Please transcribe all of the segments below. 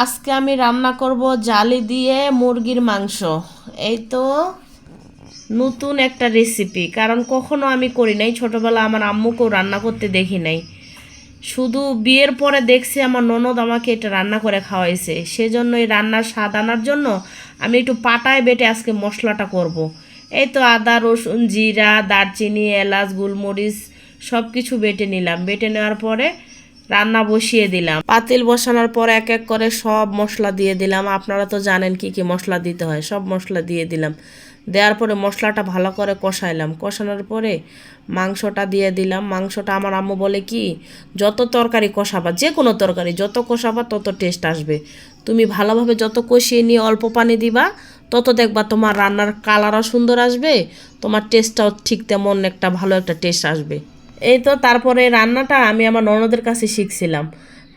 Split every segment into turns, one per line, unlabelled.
আজকে আমি রান্না করব জালি দিয়ে মুরগির মাংস। এই তো নতুন একটা রেসিপি, কারণ কখনো আমি করি নাই। ছোটবেলা আমার আম্মুকেও রান্না করতে দেখি নাই, শুধু বিয়ের পরে দেখছি আমার ননদ আমাকে এটা রান্না করে খাওয়াইছে। সেজন্য এই রান্নার স্বাদ আনার জন্য আমি একটু পাটায় বেটে আজকে মশলাটা করব। এই তো আদা রসুন জিরা দারচিনি এলাচ গোলমরিচ সব কিছু বেটে নিলাম। বেটে নেওয়ার পরে রান্না বসিয়ে দিলাম। পাতিল বসানোর পর এক এক করে সব মশলা দিয়ে দিলাম। আপনারা তো জানেন কি কি মশলা দিতে হয়, সব মশলা দিয়ে দিলাম। দেওয়ার পরে মশলাটা ভালো করে কষাইলাম। কষানোর পরে মাংসটা দিয়ে দিলাম। মাংসটা আমার আম্মু বলে কি, যত তরকারি কষাবা, যে কোনো তরকারি যত কষাবা তত টেস্ট আসবে। তুমি ভালোভাবে যত কষিয়ে নিয়ে অল্প পানি দিবা, তত দেখবা তোমার রান্নার কালারও সুন্দর আসবে, তোমার টেস্টটাও ঠিক তেমন একটা ভালো একটা টেস্ট আসবে। এই তো তারপরে রান্নাটা আমি আমার ননদের কাছে শিখছিলাম।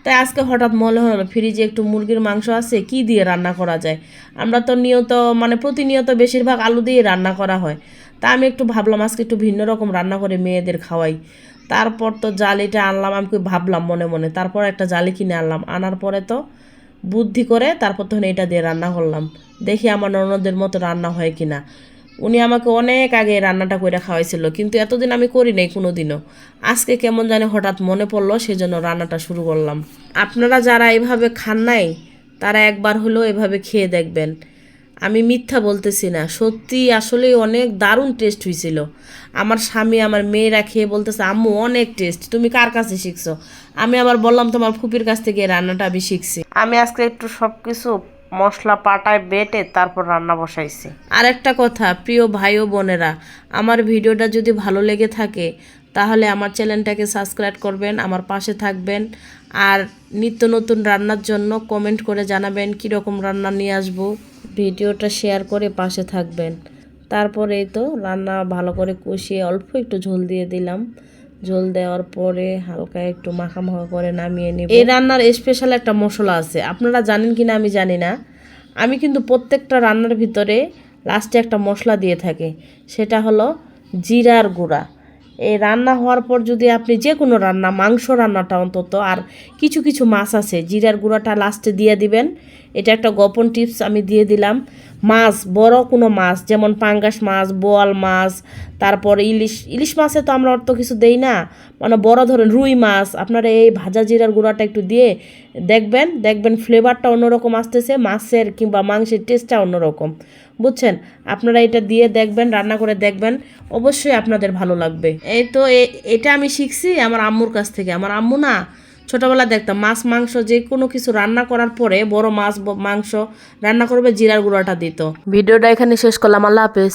তাই আজকে হঠাৎ মনে হলো ফ্রিজে একটু মুরগির মাংস আছে, কি দিয়ে রান্না করা যায়। আমরা তো নিয়ত প্রতিনিয়ত বেশিরভাগ আলু দিয়ে রান্না করা হয়। তা আমি একটু ভাবলাম আজকে একটু ভিন্ন রকম রান্না করে মেয়েদের খাওয়াই। তারপর তো জালিটা আনলাম, আমি ভাবলাম মনে মনে, তারপর একটা জালি কিনে আনলাম। আনার পরে তো বুদ্ধি করে তারপর তখন এটা দিয়ে রান্না করলাম। দেখি আমার ননদের মতো রান্না হয় কিনা। উনি আমাকে অনেক আগে রান্নাটা করে খাওয়াইছিল, কিন্তু এতদিন আমি করি নাই কোনো দিনও। আজকে কেমন জানি হঠাৎ মনে পড়লো, সেজন্য রান্নাটা শুরু করলাম। আপনারা যারা এইভাবে খান নাই, তারা একবার হলেও এভাবে খেয়ে দেখবেন। আমি মিথ্যা বলতেছি না, সত্যি আসলেই অনেক দারুণ টেস্ট হয়েছিল। আমার স্বামী আমার মেয়েরা খেয়ে বলতেছে আম্মু অনেক টেস্ট, তুমি কার কাছে শিখছো। আমি আবার বললাম তোমার ফুপির কাছ থেকে এই রান্নাটা আমি শিখছি। আমি আজকে একটু সব কিছু মশলা পাটায় বেটে তারপর রান্না বসাইছি। আর একটা কথা, প্রিয় ভাই ও বোনেরা, আমার ভিডিওটা যদি ভালো লেগে থাকে তাহলে আমার চ্যানেলটাকে সাবস্ক্রাইব করবেন, আমার পাশে থাকবেন। আর নিত্য নতুন রান্নার জন্য কমেন্ট করে জানাবেন কীরকম রান্না নিয়ে আসবো। ভিডিওটা শেয়ার করে পাশে থাকবেন। তারপরে তো রান্না ভালো করে কষিয়ে অল্প একটু ঝোল দিয়ে দিলাম। ঝোল দেওয়ার পরে হালকা একটু মাখা মাখা করে নামিয়ে নিব। এই রান্নার স্পেশাল একটা মশলা আছে, আপনারা জানেন কি না আমি জানি না। আমি কিন্তু প্রত্যেকটা রান্নার ভিতরে লাস্টে একটা মশলা দিয়ে থাকি, সেটা হলো জিরার গুঁড়া। এই রান্না হওয়ার পর যদি আপনি যে কোনো রান্না, মাংস রান্নাটা অন্তত, আর কিছু কিছু মাছ আছে, জিরার গুঁড়াটা লাস্টে দিয়ে দিবেন। এটা একটা গোপন টিপস আমি দিয়ে দিলাম। মাছ, বড় কোনো মাছ যেমন পাঙ্গাস মাছ, বোয়াল মাছ, তারপর ইলিশ মাছে তো আমরা অত কিছু দেই না, বড় ধরেন রুই মাছ, আপনারা এই ভাজা জিরার গুঁড়াটা একটু দিয়ে দেখবেন ফ্লেভারটা অন্যরকম আসতেছে, মাছের কিংবা মাংসের টেস্টটা অন্যরকম। বুঝছেন? আপনারা এটা দিয়ে দেখবেন, রান্না করে দেখবেন, অবশ্যই আপনাদের ভালো লাগবে। এই তো এটা আমি শিখছি আমার আম্মুর কাছ থেকে। আমার আম্মু না ছোটোবেলা দেখতাম মাছ মাংস যে কোনো কিছু রান্না করার পরে বড় মাছ মাংস রান্না করবে, জিরার গুঁড়াটা দিত। ভিডিওটা এখানে শেষ করলাম, আল্লাহ হাফেজ।